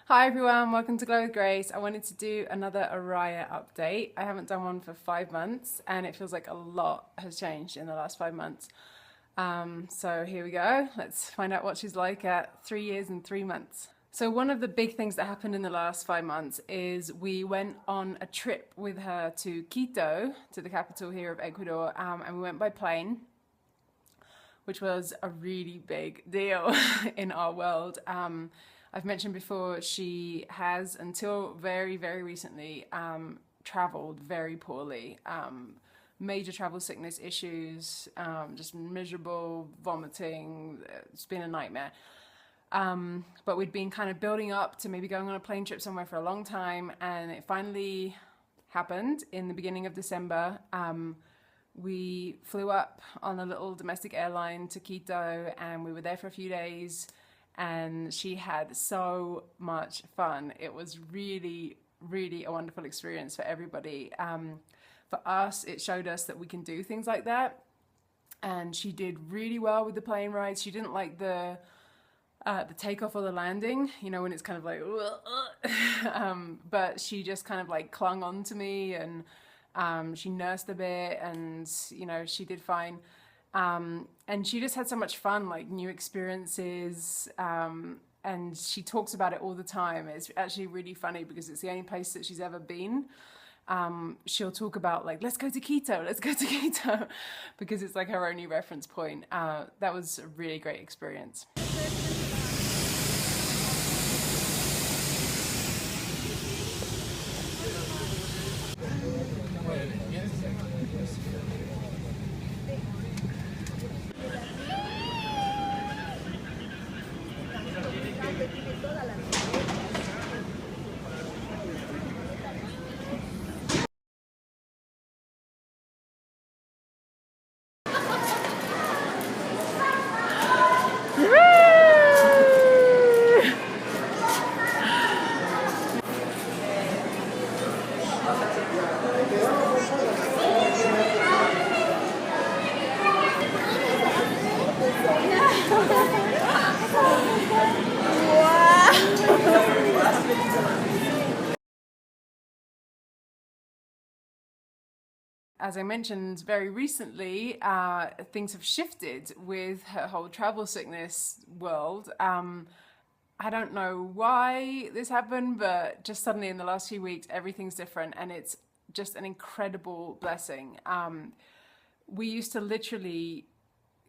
Hi everyone, welcome to Glow with Grace. I wanted to do another Oria update. I haven't done one for 5 months and it feels like a lot has changed in the last 5 months. So here we go. Let's find out what she's like at 3 years and 3 months. So one of the big things that happened in the last 5 months is we went on a trip with her to Quito, to the capital here of Ecuador, and we went by plane, which was a really big deal in our world. I've mentioned before, she has, until very, very recently, traveled very poorly. Major travel sickness issues, just miserable, vomiting. It's been a nightmare. But we'd been kind of building up to maybe going on a plane trip somewhere for a long time, and it finally happened in the beginning of December. We flew up on a little domestic airline to Quito, and we were there for a few days. And she had so much fun. It was really, really a wonderful experience for everybody. For us, it showed us that we can do things like that. And she did really well with the plane rides. She didn't like the takeoff or the landing, you know, when it's kind of like, but she just kind of like clung on to me, and she nursed a bit, and, you know, she did fine. And she just had so much fun, like new experiences, and she talks about it all the time. It's actually really funny because it's the only place that she's ever been. She'll talk about like, let's go to Quito, because it's like her only reference point. That was a really great experience. As I mentioned very recently, things have shifted with her whole travel sickness world. I don't know why this happened, but just suddenly in the last few weeks, everything's different, and it's just an incredible blessing. We used to literally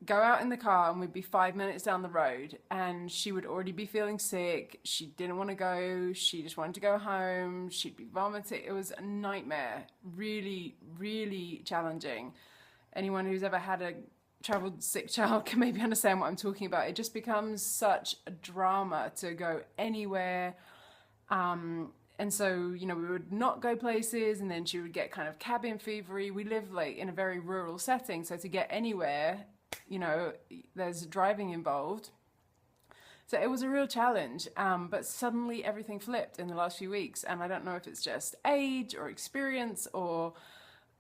go out in the car and we'd be 5 minutes down the road and she would already be feeling sick. She didn't want to go. She just wanted to go home. She'd be vomiting. It was a nightmare. Really, really challenging. Anyone who's ever had a traveled sick child can maybe understand what I'm talking about. It just becomes such a drama to go anywhere. And so, you know, we would not go places, and then she would get kind of cabin fevery. We live like in a very rural setting, so to get anywhere, you know, there's driving involved. So it was a real challenge, but suddenly everything flipped in the last few weeks, and I don't know if it's just age or experience or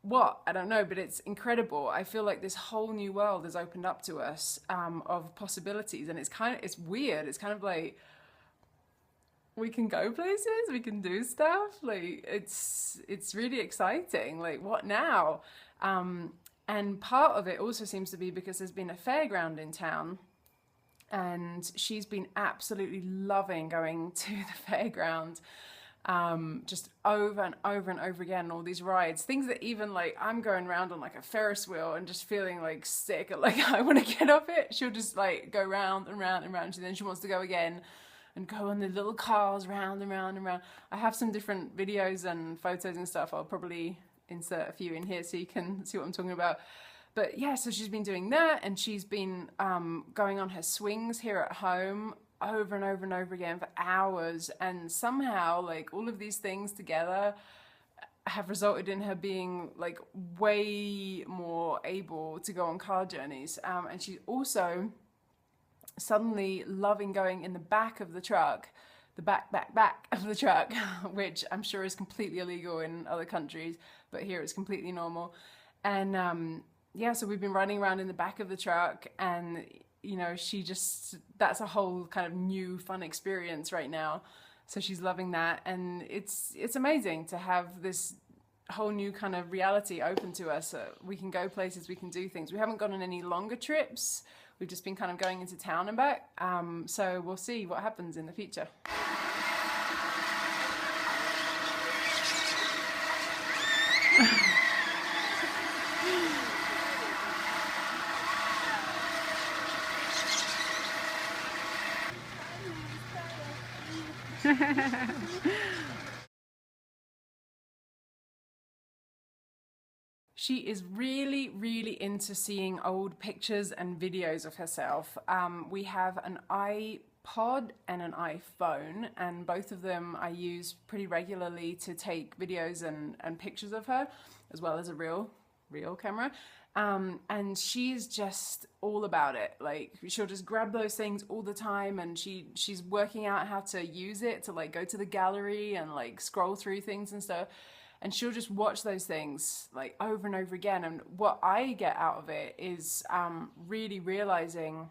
what, I don't know, but it's incredible. I feel like this whole new world has opened up to us, of possibilities, and it's weird. It's kind of like, we can go places, we can do stuff, like it's really exciting. Like, what now? And part of it also seems to be because there's been a fairground in town, and she's been absolutely loving going to the fairground, just over and over and over again, all these rides, things that even like I'm going around on like a Ferris wheel and just feeling like sick, like I want to get off it. She'll just like go round and round and round, and then she wants to go again and go on the little cars round and round and round. I have some different videos and photos and stuff. I'll probably insert a few in here so you can see what I'm talking about. But yeah, so she's been doing that, and she's been going on her swings here at home over and over and over again for hours, and somehow like all of these things together have resulted in her being like way more able to go on car journeys, and she's also suddenly loving going in the back of the truck, the back of the truck, which I'm sure is completely illegal in other countries, but here it's completely normal. And yeah, so we've been running around in the back of the truck, and you know, that's a whole kind of new fun experience right now. So she's loving that, and it's amazing to have this whole new kind of reality open to us. We can go places, we can do things. We haven't gone on any longer trips. We've just been kind of going into town and back. So we'll see what happens in the future. She is really, really into seeing old pictures and videos of herself. We have an iPod and an iPhone, and both of them I use pretty regularly to take videos and pictures of her, as well as a real camera. And she's just all about it. Like, she'll just grab those things all the time, and she's working out how to use it to like go to the gallery and like scroll through things and stuff. And she'll just watch those things like over and over again. And what I get out of it is really realizing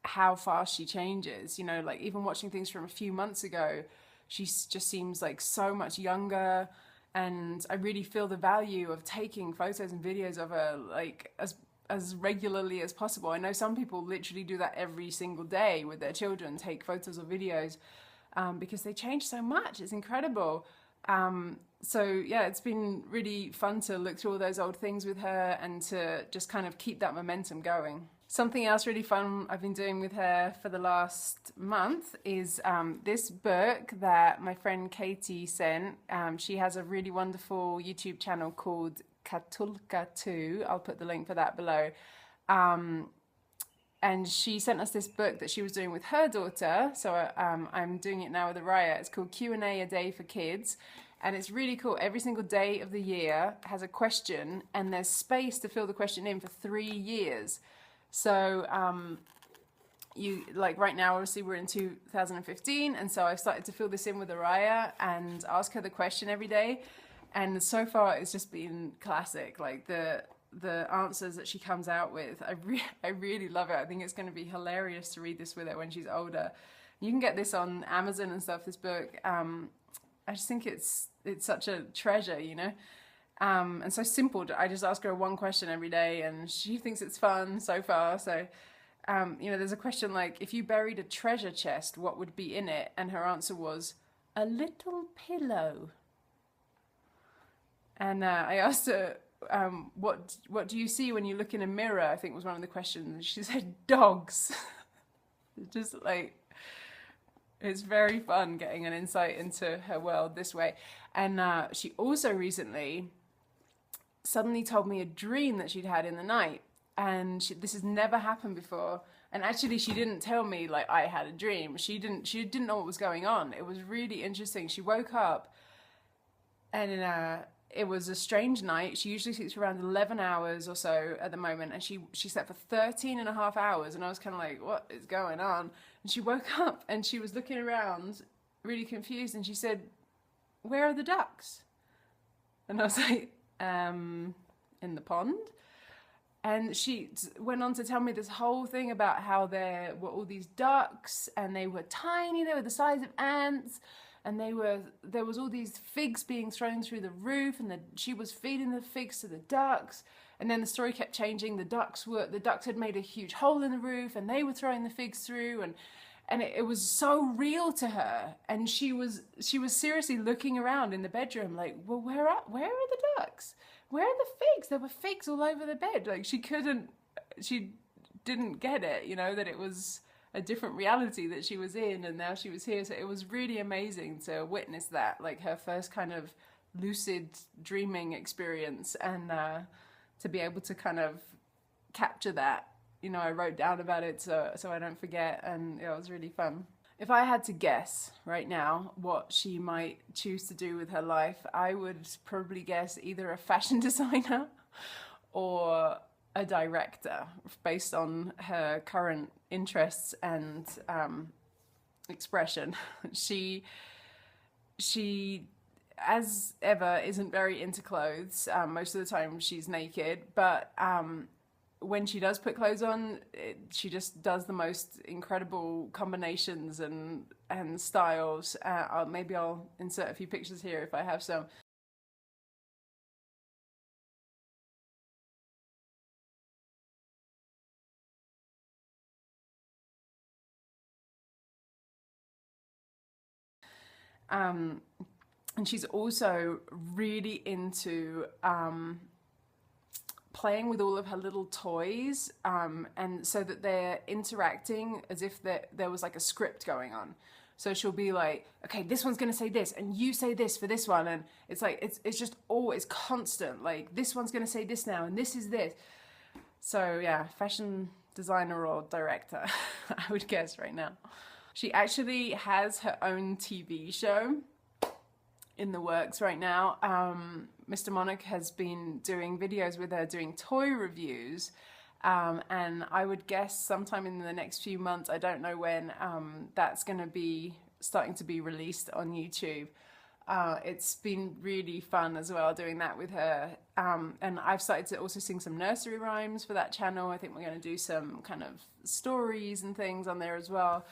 how fast she changes. You know, like even watching things from a few months ago, she just seems like so much younger. And I really feel the value of taking photos and videos of her like as regularly as possible. I know some people literally do that every single day with their children, take photos or videos, because they change so much. It's incredible. So yeah, it's been really fun to look through all those old things with her and to just kind of keep that momentum going. Something else really fun I've been doing with her for the last month is this book that my friend Katie sent. She has a really wonderful YouTube channel called Katulka 2. I'll put the link for that below. And she sent us this book that she was doing with her daughter. So I'm doing it now with Oria. It's called Q&A a Day for Kids. And it's really cool. Every single day of the year has a question, and there's space to fill the question in for 3 years. So you like right now, obviously we're in 2015. And so I've started to fill this in with Oria and ask her the question every day. And so far it's just been classic. Like the answers that she comes out with, I really love it. I think it's going to be hilarious to read this with her when she's older. You can get this on Amazon and stuff, this book. I just think it's such a treasure, you know, and so simple. I just ask her one question every day, and she thinks it's fun so far. So, you know, there's a question like, if you buried a treasure chest, what would be in it? And her answer was, a little pillow. And I asked her, what do you see when you look in a mirror? I think was one of the questions. And she said, dogs. Just like, it's very fun getting an insight into her world this way. And she also recently suddenly told me a dream that she'd had in the night. And this has never happened before. And actually, she didn't tell me like I had a dream. She didn't know what was going on. It was really interesting. She woke up and it was a strange night. She usually sleeps around 11 hours or so at the moment, and she slept for 13 and a half hours, and I was kind of like, what is going on? And she woke up and she was looking around really confused, and she said, where are the ducks? And I was like, in the pond? And she went on to tell me this whole thing about how there were all these ducks, and they were tiny, they were the size of ants, and there was all these figs being thrown through the roof, and she was feeding the figs to the ducks. And then the story kept changing. The ducks had made a huge hole in the roof, and they were throwing the figs through, and it was so real to her. And she was seriously looking around in the bedroom like, well, where are the ducks? Where are the figs? There were figs all over the bed. Like she didn't get it, you know, that it was a different reality that she was in, and now she was here. So it was really amazing to witness that, like her first kind of lucid dreaming experience, and to be able to kind of capture that. You know, I wrote down about it so I don't forget, and it was really fun. If I had to guess right now what she might choose to do with her life, I would probably guess either a fashion designer or a director, based on her current interests and expression. She, as ever, isn't very into clothes. Most of the time she's naked, but when she does put clothes on, she just does the most incredible combinations and and styles. Maybe I'll insert a few pictures here if I have some. And she's also really into playing with all of her little toys, and so that they're interacting as if there was like a script going on. So she'll be like, okay, this one's gonna say this, and you say this for this one, and it's like it's just always constant. Like, this one's gonna say this now, and this is this. So yeah, fashion designer or director, I would guess right now. She actually has her own TV show in the works right now. Mr. Monarch has been doing videos with her doing toy reviews, and I would guess sometime in the next few months, I don't know when, that's going to be starting to be released on YouTube. It's been really fun as well doing that with her, and I've started to also sing some nursery rhymes for that channel. I think we're going to do some kind of stories and things on there as well.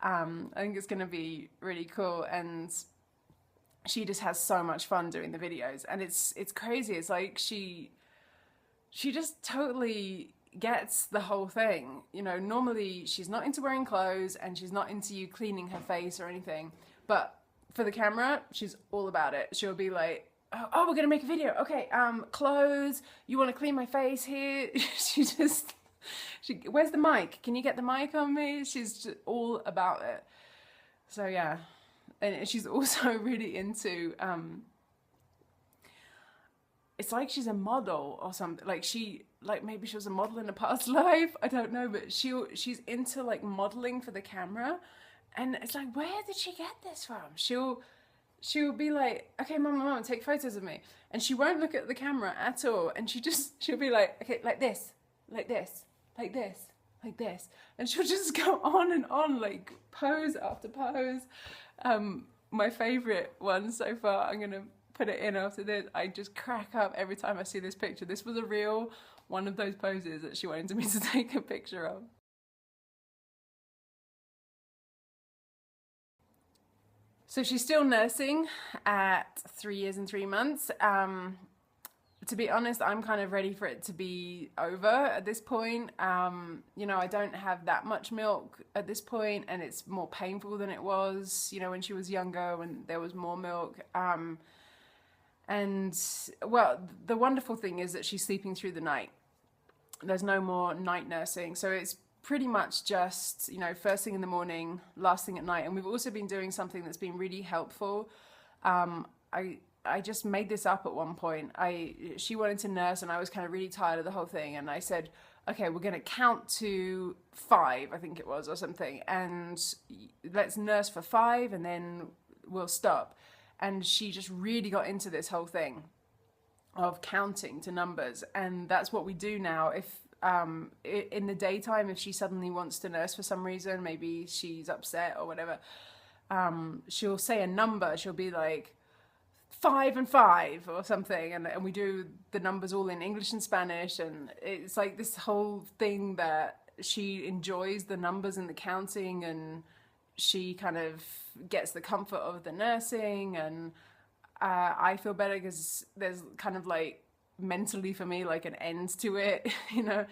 I think it's going to be really cool, and she just has so much fun doing the videos, and it's crazy. It's like she just totally gets the whole thing. You know, normally she's not into wearing clothes and she's not into you cleaning her face or anything, but for the camera, she's all about it. She'll be like, oh, we're gonna make a video. Okay, clothes, you wanna clean my face here? Where's the mic? Can you get the mic on me? She's just all about it. So yeah, and she's also really into, it's like she's a model or something. Like maybe she was a model in a past life. I don't know, but she's into like modeling for the camera, and it's like, where did she get this from? She'll be like, okay, mom, take photos of me, and she won't look at the camera at all, and she'll be like, okay, like this, like this, like this, like this, and she'll just go on and on, like pose after pose. My favorite one so far, I'm gonna put it in after this. I just crack up every time I see this picture. This was a real one of those poses that she wanted me to take a picture of. So she's still nursing at 3 years and 3 months. To be honest, I'm kind of ready for it to be over at this point. You know, I don't have that much milk at this point, and it's more painful than it was, you know, when she was younger, when there was more milk. And well, the wonderful thing is that she's sleeping through the night. There's no more night nursing. So it's pretty much just, you know, first thing in the morning, last thing at night. And we've also been doing something that's been really helpful. I just made this up at one point. She wanted to nurse, and I was kind of really tired of the whole thing. And I said, okay, we're going to count to 5, I think it was, or something. And let's nurse for 5, and then we'll stop. And she just really got into this whole thing of counting to numbers. And that's what we do now. If in the daytime, if she suddenly wants to nurse for some reason, maybe she's upset or whatever, she'll say a number. She'll be like 5 and 5 or something, and we do the numbers all in English and Spanish, and it's like this whole thing that she enjoys the numbers and the counting, and she kind of gets the comfort of the nursing, and I feel better because there's kind of like mentally for me like an end to it, you know.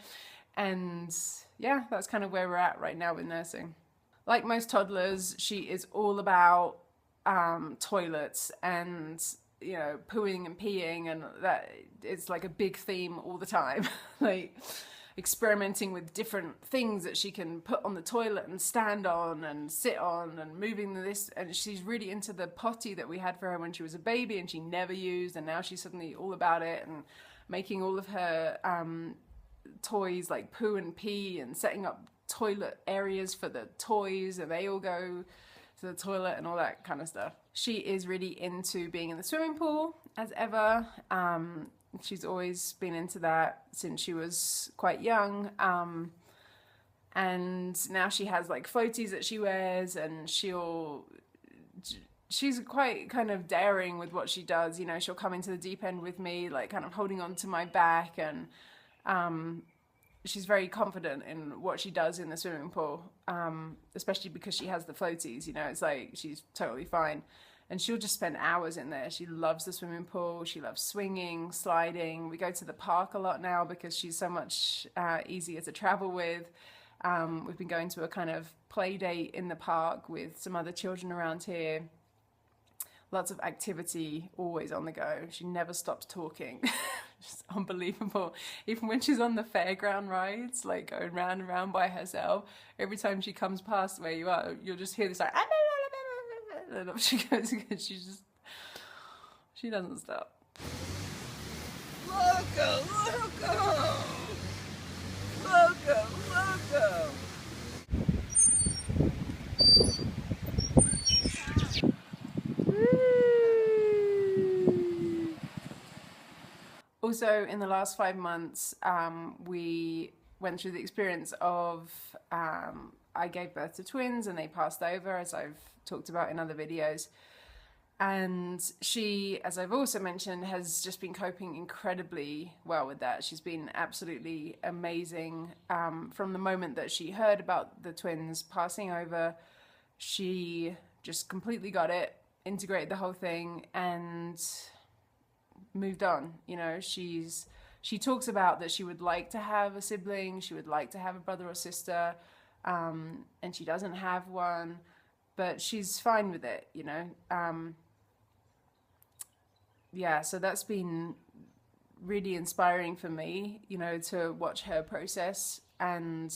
And yeah, that's kind of where we're at right now with nursing. Like most toddlers, she is all about toilets and, you know, pooing and peeing, and that it's like a big theme all the time. Like experimenting with different things that she can put on the toilet and stand on and sit on, and moving this. And she's really into the potty that we had for her when she was a baby and she never used, and now she's suddenly all about it, and making all of her toys like poo and pee, and setting up toilet areas for the toys, and they all go to the toilet and all that kind of stuff. She is really into being in the swimming pool as ever. She's always been into that since she was quite young. And now she has like floaties that she wears, and she's quite kind of daring with what she does. You know, she'll come into the deep end with me, like kind of holding on to my back, and she's very confident in what she does in the swimming pool, especially because she has the floaties, you know, it's like she's totally fine. And she'll just spend hours in there. She loves the swimming pool. She loves swinging, sliding. We go to the park a lot now because she's so much easier to travel with. We've been going to a kind of play date in the park with some other children around here. Lots of activity, always on the go. She never stops talking. It's unbelievable. Even when she's on the fairground rides, like going round and round by herself, every time she comes past where you are, you'll just hear this like, and up she goes because she doesn't stop. Loco, loco, loco, loco. Also, in the last 5 months, we went through the experience of I gave birth to twins and they passed over, as I've talked about in other videos. And she, as I've also mentioned, has just been coping incredibly well with that. She's been absolutely amazing. From the moment that she heard about the twins passing over, she just completely got it, integrated the whole thing, and moved on. You know, she talks about that she would like to have a sibling, she would like to have a brother or sister, and she doesn't have one, but she's fine with it, you know. Yeah, so that's been really inspiring for me, you know, to watch her process, and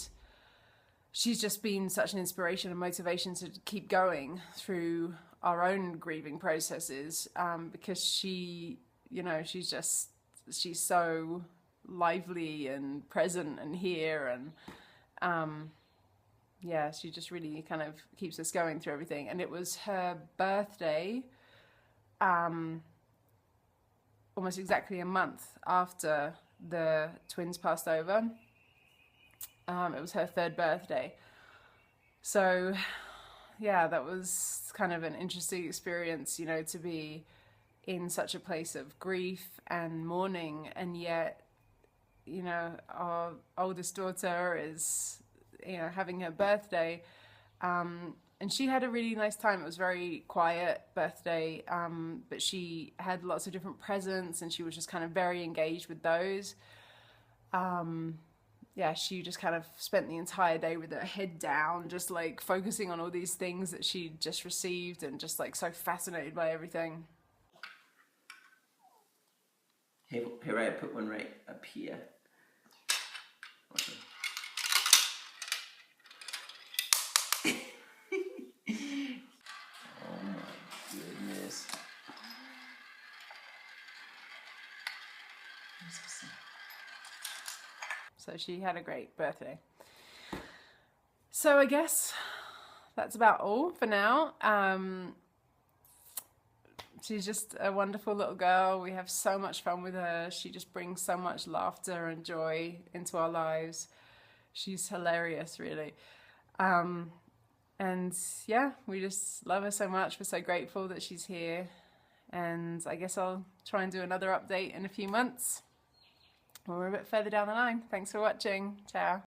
she's just been such an inspiration and motivation to keep going through our own grieving processes, because she, you know, she's so lively and present and here, and yeah, she just really kind of keeps us going through everything. And it was her birthday, almost exactly a month after the twins passed over. It was her 3rd birthday. So yeah, that was kind of an interesting experience, you know, to be in such a place of grief and mourning, and yet, you know, our oldest daughter is, you know, having her birthday, and she had a really nice time. It was a very quiet birthday, but she had lots of different presents and she was just kind of very engaged with those. Yeah, she just kind of spent the entire day with her head down, just like focusing on all these things that she just received, and just like so fascinated by everything. Hey, right, I put one right up here. Okay. Oh my goodness. So she had a great birthday. So I guess that's about all for now. She's just a wonderful little girl. We have so much fun with her. She just brings so much laughter and joy into our lives. She's hilarious, really. And yeah, we just love her so much. We're so grateful that she's here. And I guess I'll try and do another update in a few months when we're a bit further down the line. Thanks for watching. Ciao.